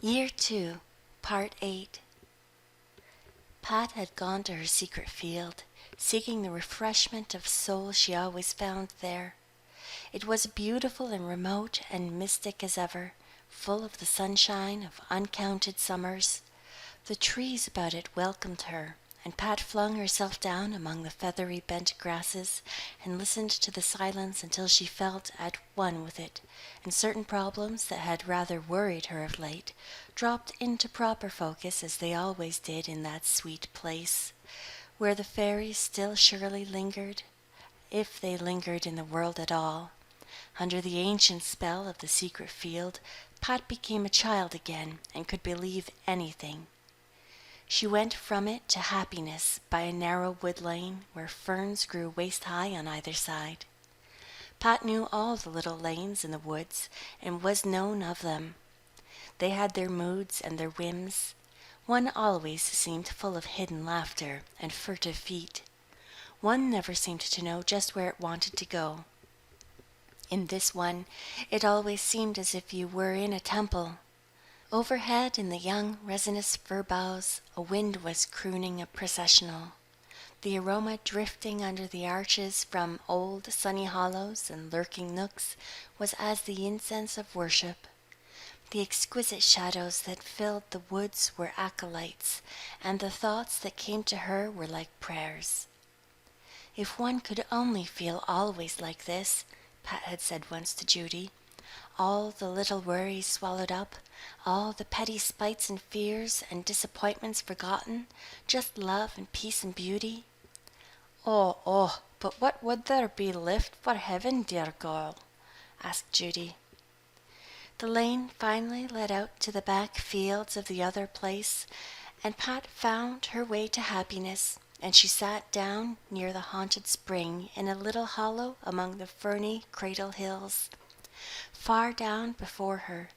Year 2, Part 8. Pat had gone to her secret field, seeking the refreshment of soul she always found there. It was beautiful and remote and mystic as ever, full of the sunshine of uncounted summers. The trees about it welcomed her, and Pat flung herself down among the feathery bent grasses and listened to the silence until she felt at one with it, and certain problems that had rather worried her of late dropped into proper focus as they always did in that sweet place, where the fairies still surely lingered, if they lingered in the world at all. Under the ancient spell of the secret field, Pat became a child again and could believe anything. She went from it to happiness by a narrow wood lane where ferns grew waist high on either side. Pat knew all the little lanes in the woods and was known of them. They had their moods and their whims. One always seemed full of hidden laughter and furtive feet. One never seemed to know just where it wanted to go. In this one, it always seemed as if you were in a temple. Overhead, in the young resinous fir boughs, a wind was crooning a processional. The aroma drifting under the arches from old sunny hollows and lurking nooks was as the incense of worship. The exquisite shadows that filled the woods were acolytes, and the thoughts that came to her were like prayers. If one could only feel always like this, Pat had said once to Judy, all the little worries swallowed up, all the petty spites and fears and disappointments forgotten, just love and peace and beauty. Oh, but what would there be left for heaven, dear girl? Asked Judy. The lane finally led out to the back fields of the other place, and Pat found her way to happiness, and she sat down near the haunted spring in a little hollow among the ferny Cradle Hills. Far down before her,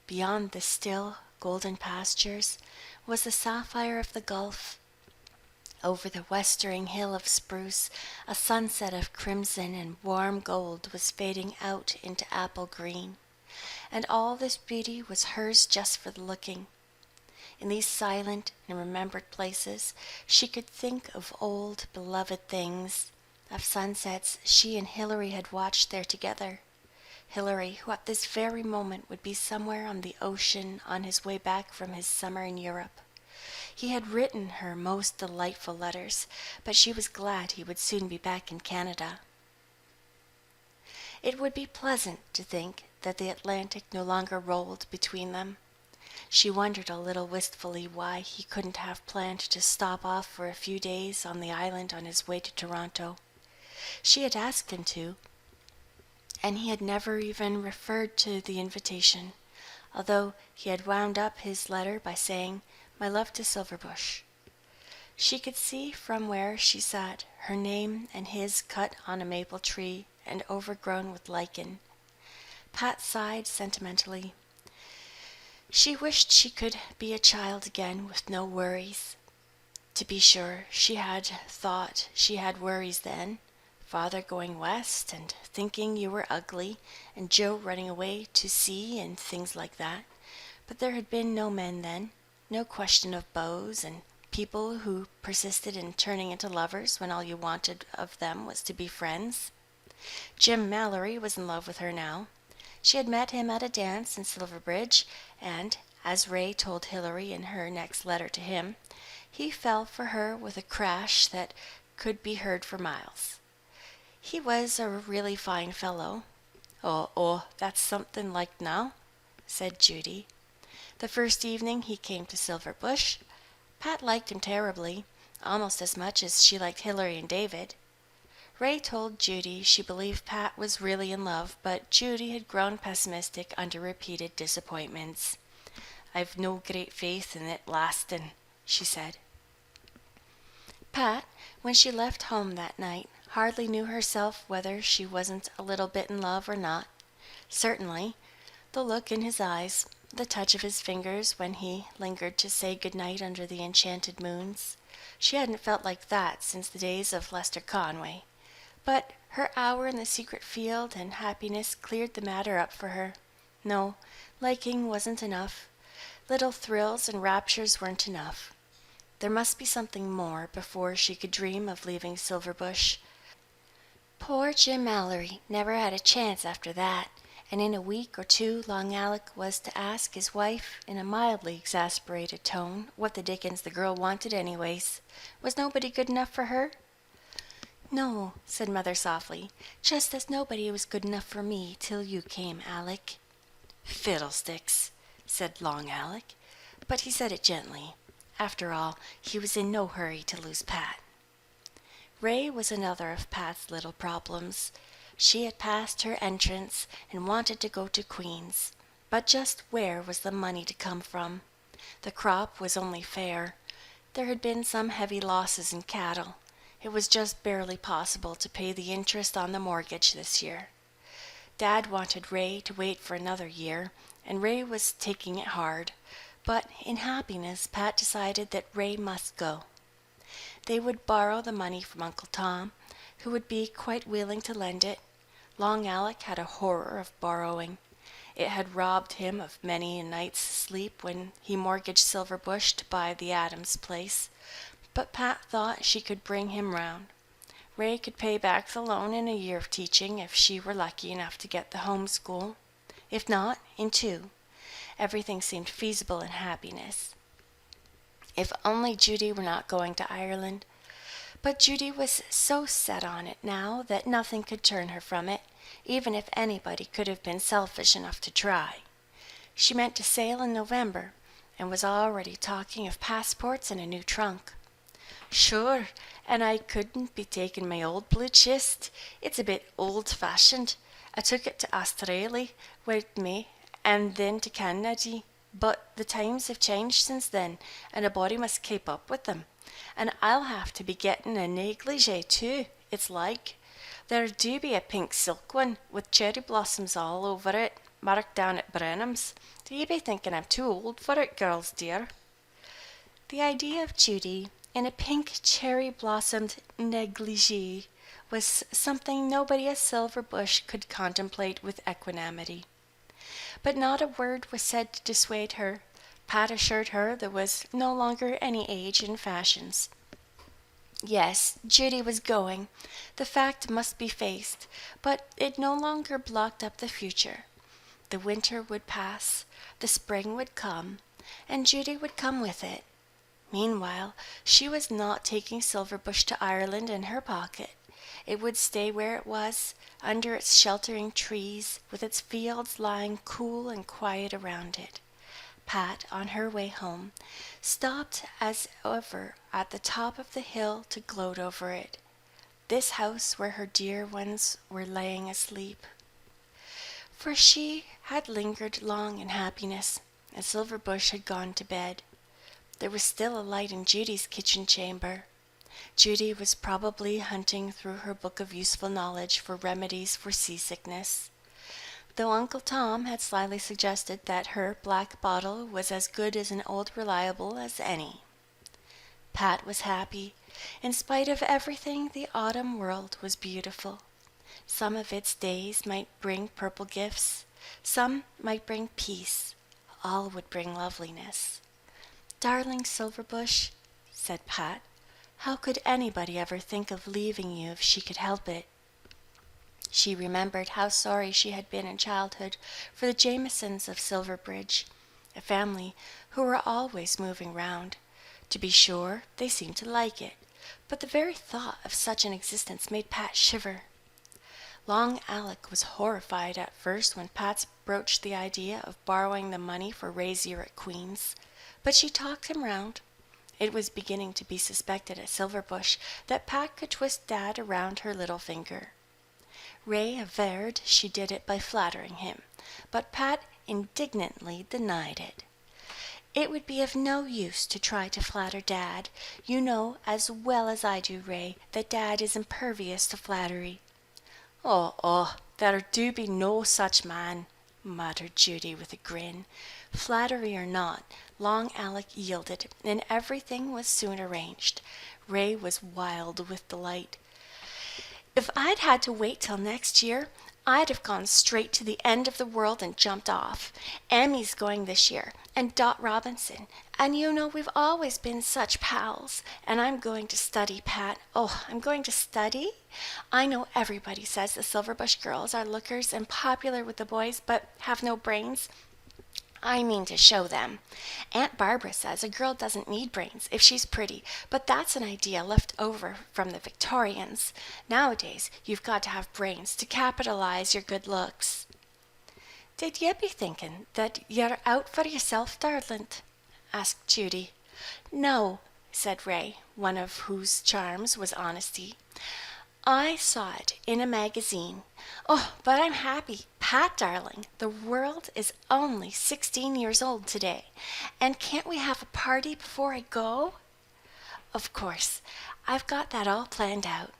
beyond the still golden pastures, was the sapphire of the Gulf. Over the westering hill of spruce, a sunset of crimson and warm gold was fading out into apple green, and all this beauty was hers just for the looking. In these silent and remembered places, she could think of old beloved things, of sunsets she and Hilary had watched there together. Hilary, who at this very moment would be somewhere on the ocean on his way back from his summer in Europe. He had written her most delightful letters, but she was glad he would soon be back in Canada. It would be pleasant to think that the Atlantic no longer rolled between them. She wondered a little wistfully why he couldn't have planned to stop off for a few days on the island on his way to Toronto. She had asked him to, and he had never even referred to the invitation, although he had wound up his letter by saying, "My love to Silverbush." She could see from where she sat her name and his cut on a maple tree and overgrown with lichen. Pat sighed sentimentally. She wished she could be a child again with no worries. To be sure, she had thought she had worries then. Father going west and thinking you were ugly, and Joe running away to sea and things like that. But there had been no men then, no question of beaux and people who persisted in turning into lovers when all you wanted of them was to be friends. Jim Mallory was in love with her now. She had met him at a dance in Silverbridge, and, as Ray told Hilary in her next letter to him, he fell for her with a crash that could be heard for miles. He was a really fine fellow. Oh, that's something like now, said Judy. The first evening he came to Silverbush, Pat liked him terribly, almost as much as she liked Hilary and David. Ray told Judy she believed Pat was really in love, but Judy had grown pessimistic under repeated disappointments. "I've no great faith in it lasting," she said. Pat, when she left home that night, hardly knew herself whether she wasn't a little bit in love or not. Certainly, the look in his eyes, the touch of his fingers when he lingered to say good night under the enchanted moons, she hadn't felt like that since the days of Lester Conway. But her hour in the secret field and happiness cleared the matter up for her. No, liking wasn't enough. Little thrills and raptures weren't enough. There must be something more before she could dream of leaving Silverbush. Poor Jim Mallory never had a chance after that, and in a week or two Long Alec was to ask his wife, in a mildly exasperated tone, what the dickens the girl wanted anyways. Was nobody good enough for her? No, said Mother softly, just as nobody was good enough for me till you came, Alec. Fiddlesticks, said Long Alec, but he said it gently. After all, he was in no hurry to lose Pat. Ray was another of Pat's little problems. She had passed her entrance and wanted to go to Queen's, but just where was the money to come from? The crop was only fair. There had been some heavy losses in cattle. It was just barely possible to pay the interest on the mortgage this year. Dad wanted Ray to wait for another year, and Ray was taking it hard, but in happiness Pat decided that Ray must go. They would borrow the money from Uncle Tom, who would be quite willing to lend it. Long Alec had a horror of borrowing. It had robbed him of many a night's sleep when he mortgaged Silverbush to buy the Adams place, but Pat thought she could bring him round. Ray could pay back the loan in a year of teaching if she were lucky enough to get the home school. If not, in 2. Everything seemed feasible in happiness. If only Judy were not going to Ireland. But Judy was so set on it now that nothing could turn her from it, even if anybody could have been selfish enough to try. She meant to sail in November, and was already talking of passports and a new trunk. Sure, and I couldn't be taking my old blue chist. It's a bit old-fashioned. I took it to Australia with me, and then to Canada. But the times have changed since then, and a body must keep up with them. And I'll have to be getting a negligee too, it's like. There do be a pink silk one, with cherry blossoms all over it, marked down at Brenham's. Do you be thinking I'm too old for it, girls dear? The idea of Judy in a pink cherry-blossomed negligee was something nobody at Silverbush could contemplate with equanimity. But not a word was said to dissuade her. Pat assured her there was no longer any age in fashions. Yes, Judy was going. The fact must be faced, but it no longer blocked up the future. The winter would pass, the spring would come, and Judy would come with it. Meanwhile, she was not taking Silverbush to Ireland in her pocket. It would stay where it was, under its sheltering trees, with its fields lying cool and quiet around it. Pat, on her way home, stopped as ever at the top of the hill to gloat over it. This house where her dear ones were laying asleep. For she had lingered long in happiness, and Silverbush had gone to bed. There was still a light in Judy's kitchen chamber. Judy was probably hunting through her book of useful knowledge for remedies for seasickness, though Uncle Tom had slyly suggested that her black bottle was as good as an old reliable as any. Pat was happy. In spite of everything, the autumn world was beautiful. Some of its days might bring purple gifts, some might bring peace, all would bring loveliness. "Darling Silverbush," said Pat, "how could anybody ever think of leaving you if she could help it?" She remembered how sorry she had been in childhood for the Jamesons of Silverbridge, a family who were always moving round. To be sure, they seemed to like it, but the very thought of such an existence made Pat shiver. Long Alec was horrified at first when Pat broached the idea of borrowing the money for Ray's year at Queen's, but she talked him round. It was beginning to be suspected at Silverbush that Pat could twist Dad around her little finger. Ray averred she did it by flattering him, but Pat indignantly denied it. "It would be of no use to try to flatter Dad. You know as well as I do, Ray, that Dad is impervious to flattery." Oh, there do be no such man," muttered Judy with a grin. Flattery or not, Long Alec yielded, and everything was soon arranged. Ray was wild with delight. "If I'd had to wait till next year, I'd have gone straight to the end of the world and jumped off. Emmy's going this year, and Dot Robinson. And you know we've always been such pals. And I'm going to study, Pat. Oh, I'm going to study? I know everybody says the Silverbush girls are lookers and popular with the boys, but have no brains. I mean to show them. Aunt Barbara says a girl doesn't need brains if she's pretty, but that's an idea left over from the Victorians. Nowadays, you've got to have brains to capitalize your good looks. Did ye be thinking that you're out for yourself, darling? Asked Judy. No, said Ray, one of whose charms was honesty. I saw it in a magazine. Oh, but I'm happy. Pat, darling, the world is only 16 years old today. And can't we have a party before I go? Of course. I've got that all planned out.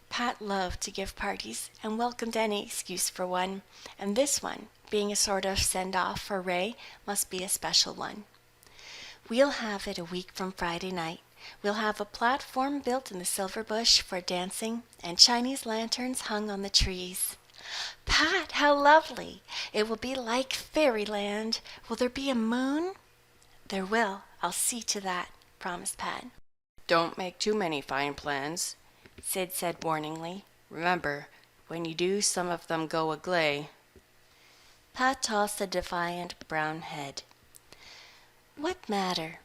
Pat loved to give parties and welcomed any excuse for one. And this one, being a sort of send-off for Ray, must be a special one. We'll have it a week from Friday night. We'll have a platform built in the Silverbush for dancing and Chinese lanterns hung on the trees. Pat, how lovely! It will be like fairyland. Will there be a moon? There will. I'll see to that, promised Pat. Don't make too many fine plans, Sid said warningly. Remember, when you do, some of them go agley. Pat tossed a defiant brown head. What matter?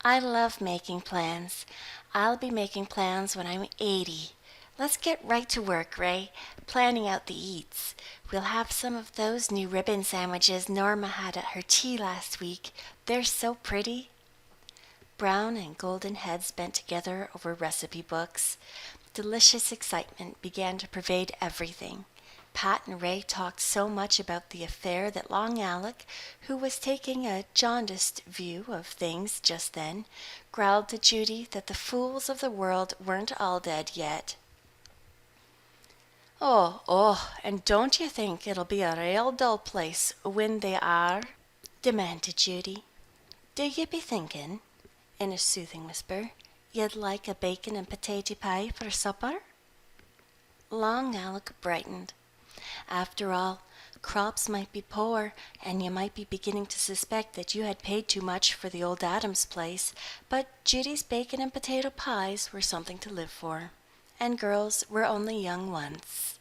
I love making plans. I'll be making plans when I'm 80. Let's get right to work, Ray, planning out the eats. We'll have some of those new ribbon sandwiches Norma had at her tea last week. They're so pretty. Brown and golden heads bent together over recipe books. Delicious excitement began to pervade everything. Pat and Ray talked so much about the affair that Long Alec, who was taking a jaundiced view of things just then, growled to Judy that the fools of the world weren't all dead yet. Oh, and don't you think it'll be a real dull place when they are? Demanded Judy. Do you be thinking, in a soothing whisper, you'd like a bacon and potato pie for supper? Long Alec brightened. After all, crops might be poor, and you might be beginning to suspect that you had paid too much for the old Adams place, but Judy's bacon and potato pies were something to live for, and girls were only young once.